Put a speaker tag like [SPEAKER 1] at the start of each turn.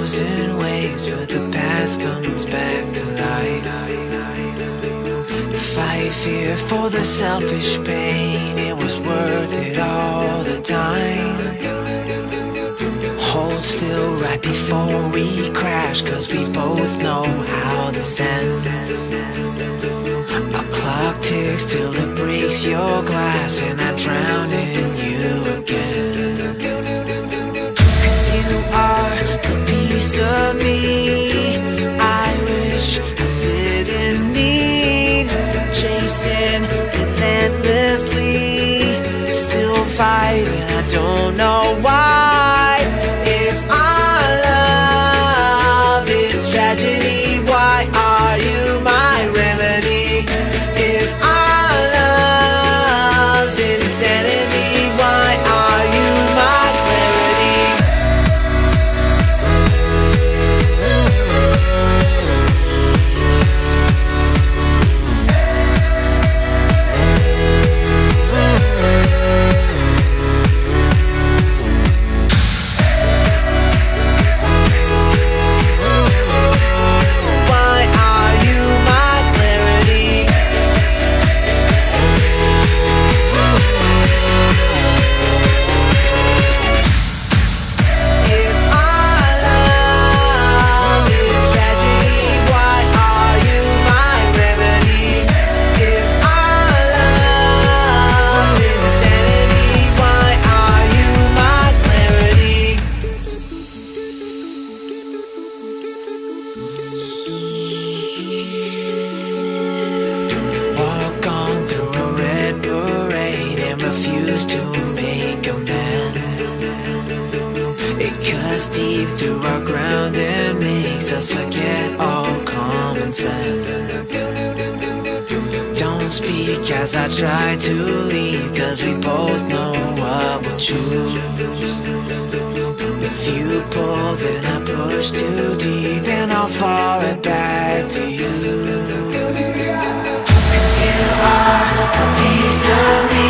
[SPEAKER 1] thousand waves, but the past comes back to life. Fight fear for the selfish pain, it was worth it all the time. Hold still right before we crash, cause we both know how this ends. Our clock ticks till it breaks your glass, and I drown in you again. Cause you are the piece of me I wish I didn't need. Chasing relentlessly, still fighting, I don't know why. If our love is tragedy, why are you my remedy? If our love's insanity, why are you my clarity? Walk on through a red parade and refuse to make amends. It cuts deep through our ground and makes us forget all common sense. Don't speak as I try to leave, cause we both know what we'll choose. If you pull, then I push too deep, and I'll fall right back to you. Cause you are a piece of me